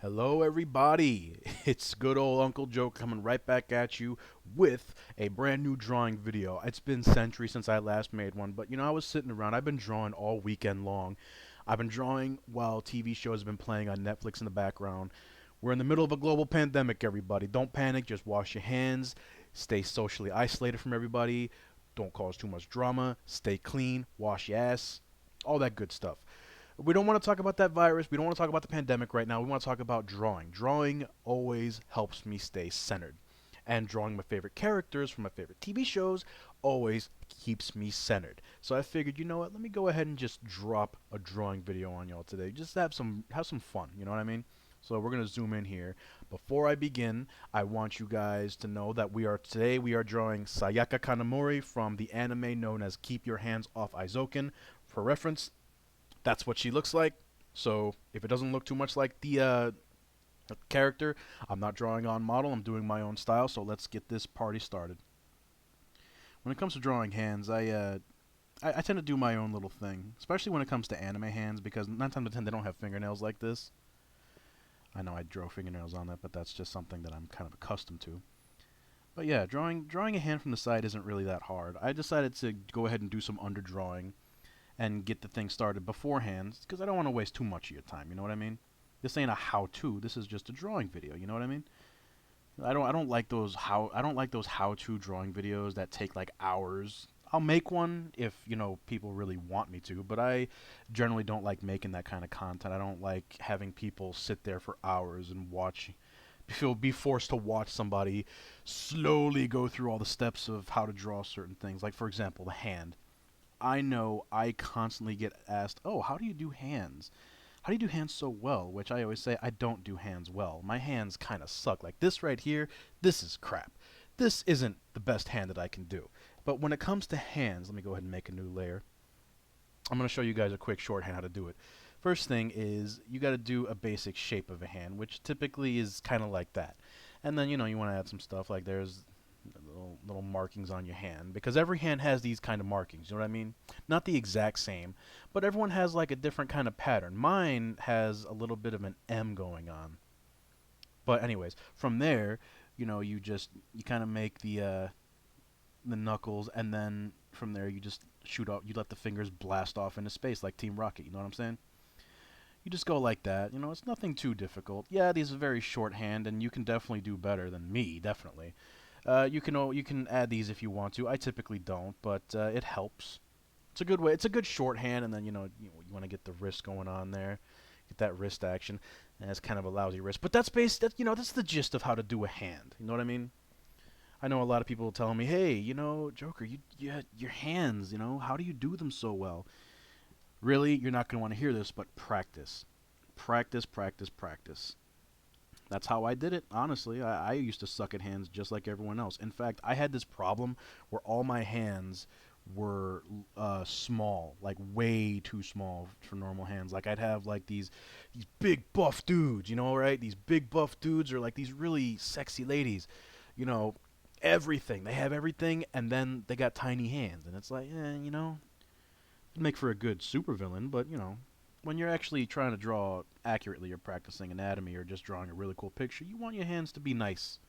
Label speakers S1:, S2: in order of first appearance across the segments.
S1: Hello, everybody. It's good old Uncle Joe coming right back at you with a brand new drawing video. It's been centuries since I last made one, but I was sitting around. I've been drawing all weekend long. I've been drawing while TV shows have been playing on Netflix in the background. We're in the middle of a global pandemic, everybody. Don't panic, just wash your hands, stay socially isolated from everybody, don't cause too much drama, stay clean, wash your ass, all that good stuff. We don't want to talk about that virus. We don't want to talk about the pandemic right now. We want to talk about drawing. Drawing always helps me stay centered. And drawing my favorite characters from my favorite TV shows always keeps me centered. So I figured, you know what? Let me go ahead and just drop a drawing video on y'all today. Just have some fun, you know what I mean? So we're going to zoom in here. Before I begin, I want you guys to know that we are drawing Sayaka Kanamori from the anime known as Keep Your Hands Off Eizouken. For reference, that's what she looks like. So if it doesn't look too much like the character, I'm not drawing on model. I'm doing my own style. So let's get this party started. When it comes to drawing hands, I tend to do my own little thing, especially when it comes to anime hands, because 9 times out of 10 they don't have fingernails like this. I know I draw fingernails on that, but that's just something that I'm kind of accustomed to. But yeah, drawing a hand from the side isn't really that hard. I decided to go ahead and do some underdrawing and get the thing started beforehand because I don't want to waste too much of your time. You know what I mean? This ain't a how-to. This is just a drawing video. You know what I mean? I don't like those how-to drawing videos that take like hours. I'll make one if people really want me to, but I generally don't like making that kind of content. I don't like having people sit there for hours and be forced to watch somebody slowly go through all the steps of how to draw certain things. Like for example, the hand. I know I constantly get asked, "Oh, how do you do hands? How do you do hands so well?" Which I always say, I don't do hands well. My hands kind of suck. Like this right here, this is crap. This isn't the best hand that I can do. But when it comes to hands, let me go ahead and make a new layer. I'm going to show you guys a quick shorthand how to do it. First thing is you got to do a basic shape of a hand, which typically is kind of like that. And then you want to add some stuff like there's little markings on your hand because every hand has these kind of markings. You know what I mean? Not the exact same, but everyone has like a different kind of pattern. Mine has a little bit of an M going on. But anyways, from there, you kind of make the knuckles, and then from there you just shoot off. You let the fingers blast off into space like Team Rocket. You know what I'm saying? You just go like that. It's nothing too difficult. Yeah, these are very shorthand, and you can definitely do better than me. Definitely. You can add these if you want to. I typically don't, but it helps. It's a good way. It's a good shorthand, and then you want to get the wrist going on there, get that wrist action, and it's kind of a lousy wrist. But that's based. That's the gist of how to do a hand. You know what I mean? I know a lot of people telling me, "Hey, Joker, your hands. How do you do them so well?" Really, you're not gonna want to hear this, but practice, practice, practice, practice. That's how I did it, honestly. I used to suck at hands just like everyone else. In fact, I had this problem where all my hands were small, like way too small for normal hands. Like I'd have like these big buff dudes, right? These big buff dudes are like these really sexy ladies, you know, everything. They have everything, and then they got tiny hands, and it's like, it'd make for a good supervillain, but when you're actually trying to draw accurately or practicing anatomy or just drawing a really cool picture, you want your hands to be nice.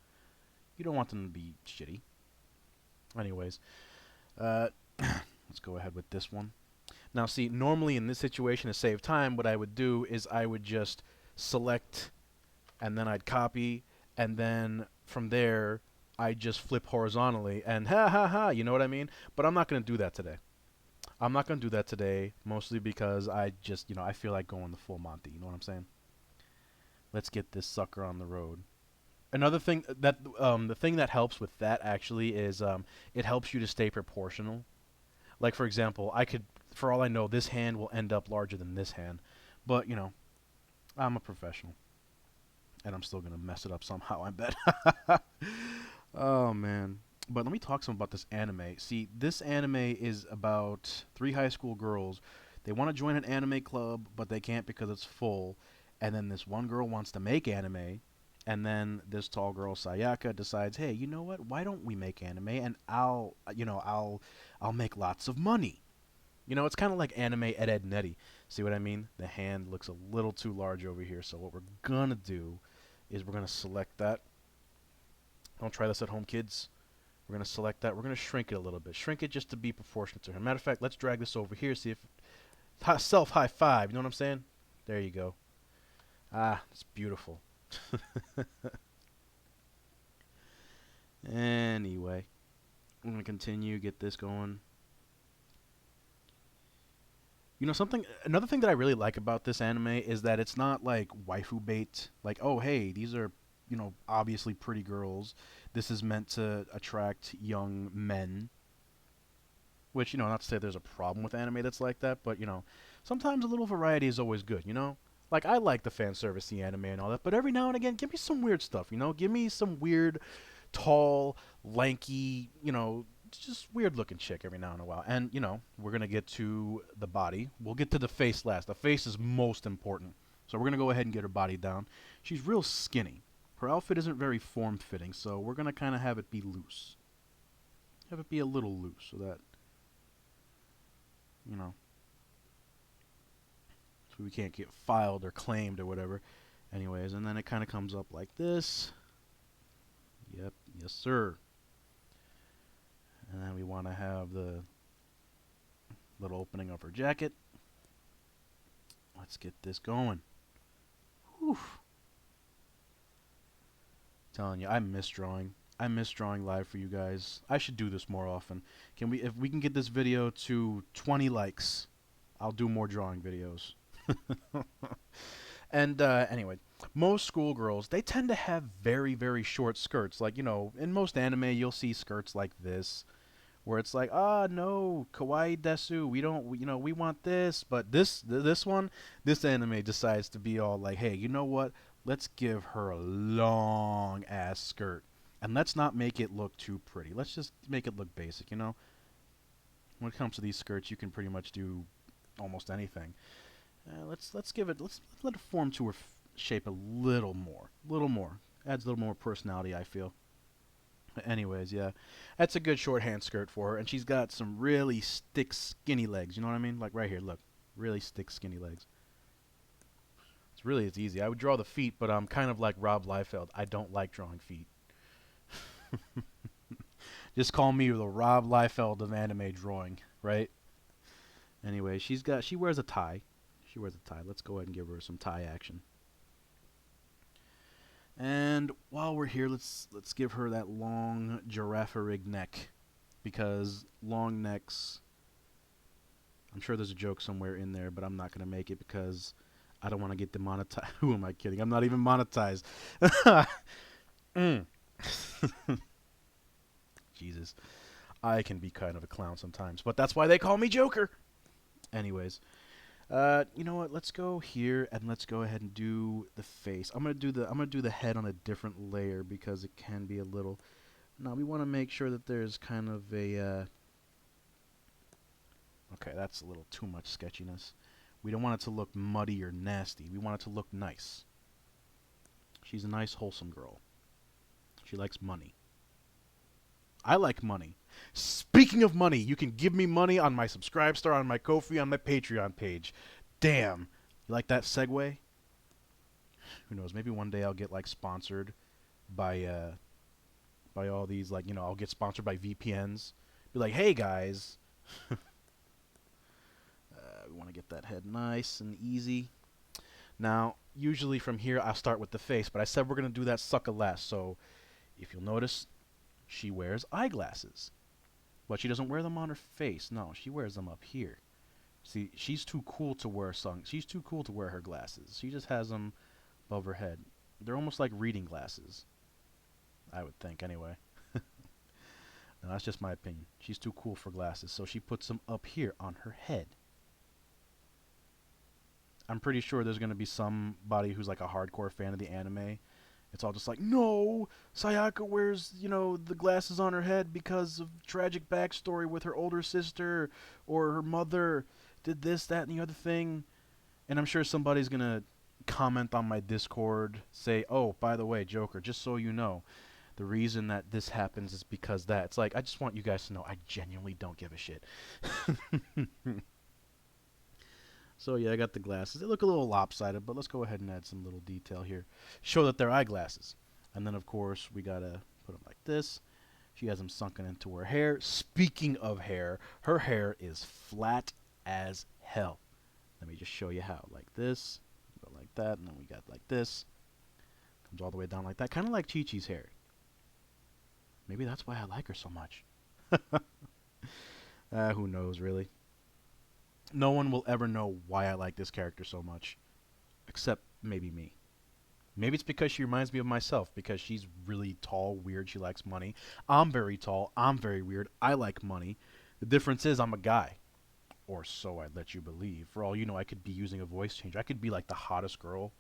S1: You don't want them to be shitty. Anyways, uh, let's go ahead with this one. Now, see, normally in this situation to save time, what I would do is I would just select and then I'd copy, and then from there I'd just flip horizontally and ha ha ha, you know what I mean? But I'm not going to do that today. I'm not going to do that today, mostly because I just, I feel like going the full Monty. You know what I'm saying? Let's get this sucker on the road. Another thing the thing that helps with that actually is it helps you to stay proportional. Like for example, for all I know, this hand will end up larger than this hand, but I'm a professional, and I'm still gonna mess it up somehow. I bet. Oh man. But let me talk some about this anime. See, this anime is about three high school girls. They want to join an anime club, but they can't because it's full. And then this one girl wants to make anime, and then this tall girl Sayaka decides, "Hey, you know what? Why don't we make anime and I'll make lots of money." You know, it's kind of like anime Ed Netty. See what I mean? The hand looks a little too large over here. So what we're gonna do is we're gonna select that. Don't try this at home, kids. We're gonna select that. We're gonna shrink it a little bit. Shrink it just to be proportionate to her. Matter of fact, let's drag this over here. See if self high five. You know what I'm saying? There you go. Ah, it's beautiful. Anyway, I'm gonna continue. Get this going. You know something? Another thing that I really like about this anime is that it's not like waifu bait. Like, oh hey, these are obviously pretty girls. This is meant to attract young men. Which not to say there's a problem with anime that's like that, but sometimes a little variety is always good. Like I like the fan service, the anime and all that, but every now and again, give me some weird stuff. Give me some weird, tall, lanky, just weird looking chick every now and a while. And we're gonna get to the body. We'll get to the face last. The face is most important. So we're gonna go ahead and get her body down. She's real skinny. Her outfit isn't very form fitting, so we're gonna kind of have it be loose. Have it be a little loose, so that you know, so we can't get filed or claimed or whatever. Anyways, and then it kind of comes up like this. Yep, yes sir. And then we want to have the little opening of her jacket. Let's get this going. Whew. Telling you, I miss drawing. I miss drawing live for you guys. I should do this more often. If we can get this video to 20 likes, I'll do more drawing videos. And anyway, most schoolgirls, they tend to have very, very short skirts. Like, in most anime, you'll see skirts like this, where it's like, ah, no, kawaii desu, we don't, we want this. But this one, this anime decides to be all like, hey, you know what? Let's give her a long ass skirt, and let's not make it look too pretty. Let's just make it look basic. When it comes to these skirts, you can pretty much do almost anything. Let's give it. Let's let it form to her shape a little more. Adds a little more personality, I feel. Anyways, yeah, that's a good shorthand skirt for her, and she's got some really thick, skinny legs. You know what I mean? Like right here, look, really thick, skinny legs. It's easy. I would draw the feet, but I'm kind of like Rob Liefeld. I don't like drawing feet. Just call me the Rob Liefeld of anime drawing, right? Anyway, she wears a tie. She wears a tie. Let's go ahead and give her some tie action. And while we're here, let's give her that long giraffe-rig neck, because long necks. I'm sure there's a joke somewhere in there, but I'm not gonna make it because I don't want to get demonetized. Who am I kidding? I'm not even monetized. Jesus, I can be kind of a clown sometimes, but that's why they call me Joker. Anyways, you know what? Let's go here and let's go ahead and do the face. I'm gonna do the head on a different layer because it can be a little. Now we want to make sure that there's kind of a. Okay, that's a little too much sketchiness. We don't want it to look muddy or nasty. We want it to look nice. She's a nice, wholesome girl. She likes money. I like money. Speaking of money, you can give me money on my Subscribestar, on my Ko-fi, on my Patreon page. Damn. You like that segue? Who knows? Maybe one day I'll get like sponsored by all these, like, I'll get sponsored by VPNs. Be like, hey guys. We want to get that head nice and easy. Now, usually from here I'll start with the face, but I said we're going to do that sucker last. So, if you'll notice, she wears eyeglasses. But she doesn't wear them on her face. No, she wears them up here. See, she's too cool to wear she's too cool to wear her glasses. She just has them above her head. They're almost like reading glasses. I would think, anyway. Now, that's just my opinion. She's too cool for glasses, so she puts them up here on her head. I'm pretty sure there's going to be somebody who's like a hardcore fan of the anime. It's all just like, no, Sayaka wears, the glasses on her head because of tragic backstory with her older sister, or her mother did this, that, and the other thing. And I'm sure somebody's going to comment on my Discord, say, oh, by the way, Joker, just so you know, the reason that this happens is because that. It's like, I just want you guys to know I genuinely don't give a shit. So yeah, I got the glasses. They look a little lopsided, but let's go ahead and add some little detail here. Show that they're eyeglasses. And then of course we gotta put them like this. She has them sunken into her hair. Speaking of hair, her hair is flat as hell. Let me just show you how. Like this, go like that, and then we got like this. Comes all the way down like that. Kind of like Chi-Chi's hair. Maybe that's why I like her so much. Who knows, really? No one will ever know why I like this character so much, except maybe me. Maybe it's because she reminds me of myself, because she's really tall, weird, she likes money. I'm very tall, I'm very weird, I like money. The difference is I'm a guy. Or so I'd let you believe. For all you know, I could be using a voice change. I could be like the hottest girl.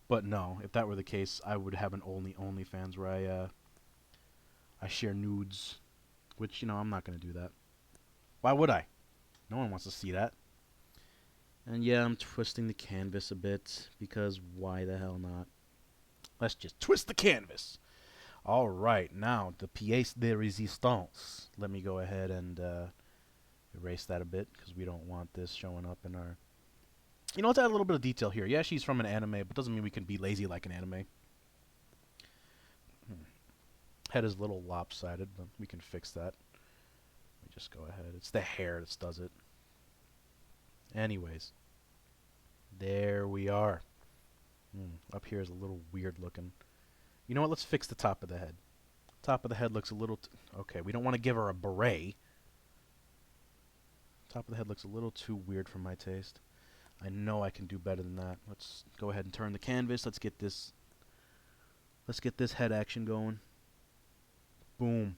S1: But no, if that were the case, I would have an OnlyFans where I share nudes. Which, I'm not going to do that. Why would I? No one wants to see that. And yeah, I'm twisting the canvas a bit, because why the hell not? Let's just twist the canvas. Alright, now, the pièce de résistance. Let me go ahead and erase that a bit, because we don't want this showing up in our... Let's add a little bit of detail here. Yeah, she's from an anime, but doesn't mean we can be lazy like an anime. Head is a little lopsided, but we can fix that. Let me just go ahead. It's the hair that does it. Anyways. There we are. Up here is a little weird looking. You know what? Let's fix the top of the head. Top of the head looks a little... okay, we don't want to give her a beret. Top of the head looks a little too weird for my taste. I know I can do better than that. Let's go ahead and turn the canvas. Let's get this head action going. Boom.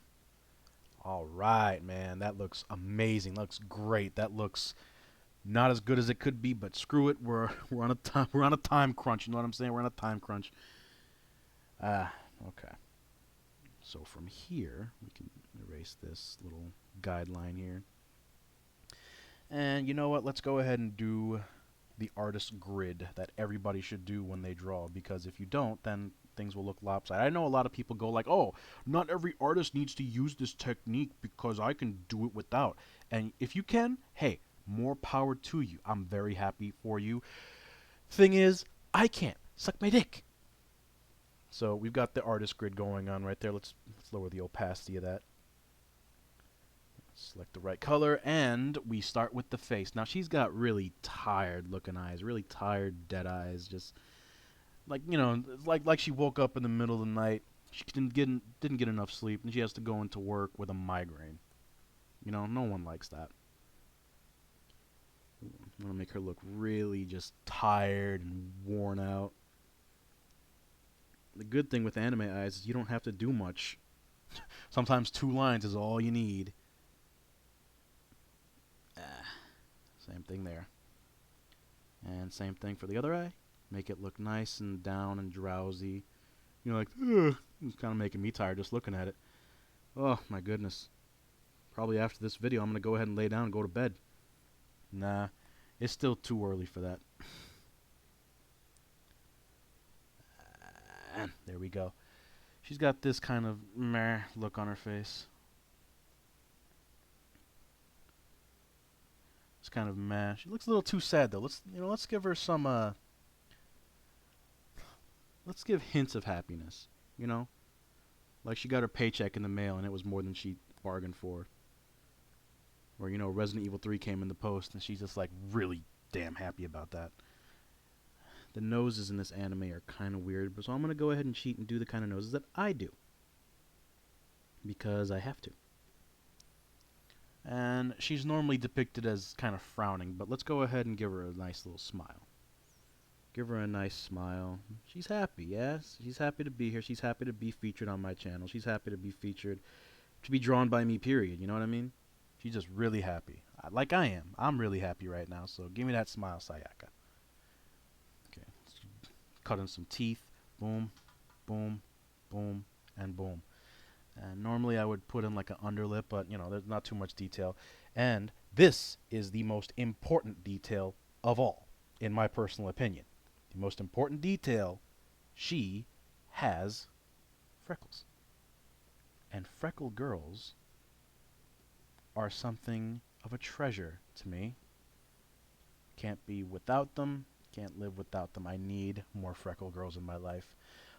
S1: All right, man. That looks amazing. That looks great. That looks not as good as it could be, but screw it. We're on a time crunch. You know what I'm saying? We're on a time crunch. Okay. So from here, we can erase this little guideline here. And you know what? Let's go ahead and do the artist grid that everybody should do when they draw, because if you don't, then things will look lopsided. I know a lot of people go like, oh, not every artist needs to use this technique because I can do it without. And if you can, hey, more power to you. I'm very happy for you. Thing is, I can't. Suck my dick. So we've got the artist grid going on right there. Let's lower the opacity of that. Select the right color, and we start with the face. Now, she's got really tired-looking eyes, really tired, dead eyes, just like, like she woke up in the middle of the night. She didn't get enough sleep, and she has to go into work with a migraine. No one likes that. I'm gonna make her look really just tired and worn out. The good thing with anime eyes is you don't have to do much. Sometimes 2 lines is all you need. Same thing there. And same thing for the other eye. Make it look nice and down and drowsy. Like, ugh, it's kind of making me tired just looking at it. Oh, my goodness. Probably after this video, I'm going to go ahead and lay down and go to bed. Nah, it's still too early for that. And there we go. She's got this kind of meh look on her face. It's kind of meh. She looks a little too sad though. Let's give her some let's give hints of happiness, Like she got her paycheck in the mail and it was more than she bargained for. Or Resident Evil 3 came in the post and she's just like really damn happy about that. The noses in this anime are kind of weird, so I'm going to go ahead and cheat and do the kind of noses that I do. Because I have to. And she's normally depicted as kind of frowning, but let's go ahead and give her a nice little smile. Give her a nice smile. She's happy, yes? She's happy to be here. She's happy to be featured on my channel. She's happy to be featured, to be drawn by me, period. You know what I mean? She's just really happy. Like I am. I'm really happy right now, so give me that smile, Sayaka. Okay. Cut in some teeth. Boom, boom, boom, and boom. And normally I would put in like an underlip, but there's not too much detail. And this is the most important detail of all, in my personal opinion. The most important detail, she has freckles. And freckled girls are something of a treasure to me. Can't be without them. Can't live without them. I need more freckle girls in my life.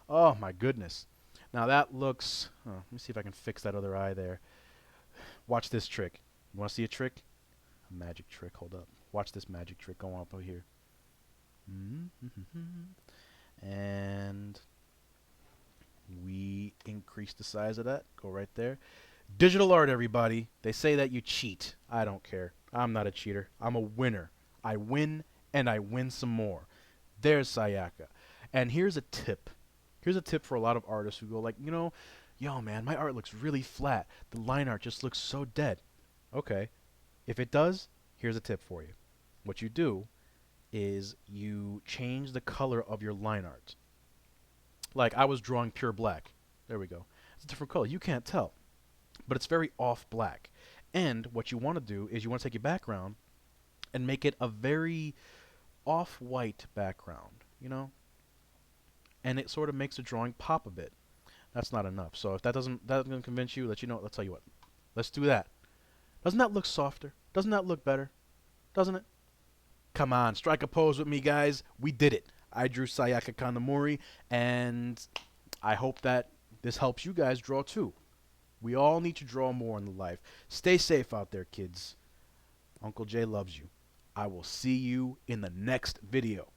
S1: Oh my goodness. Now that looks. Oh, let me see if I can fix that other eye there. Watch this trick. You want to see a trick? A magic trick. Hold up. Watch this magic trick going up over here. And we increase the size of that. Go right there. Digital art, everybody. They say that you cheat. I don't care. I'm not a cheater. I'm a winner. I win, and I win some more. There's Sayaka. And here's a tip. Here's a tip for a lot of artists who go like, yo, man, my art looks really flat. The line art just looks so dead. Okay. If it does, here's a tip for you. What you do is you change the color of your line art. Like I was drawing pure black. There we go. It's a different color. You can't tell, but it's very off black. And what you want to do is you want to take your background and make it a very off-white background, and it sort of makes the drawing pop a bit. That's not enough. So if that doesn't convince you, let's tell you what. Let's do that. Doesn't that look softer? Doesn't that look better? Doesn't it? Come on, strike a pose with me, guys. We did it. I drew Sayaka Kanamori, and I hope that this helps you guys draw too. We all need to draw more in the life. Stay safe out there, kids. Uncle Jay loves you. I will see you in the next video.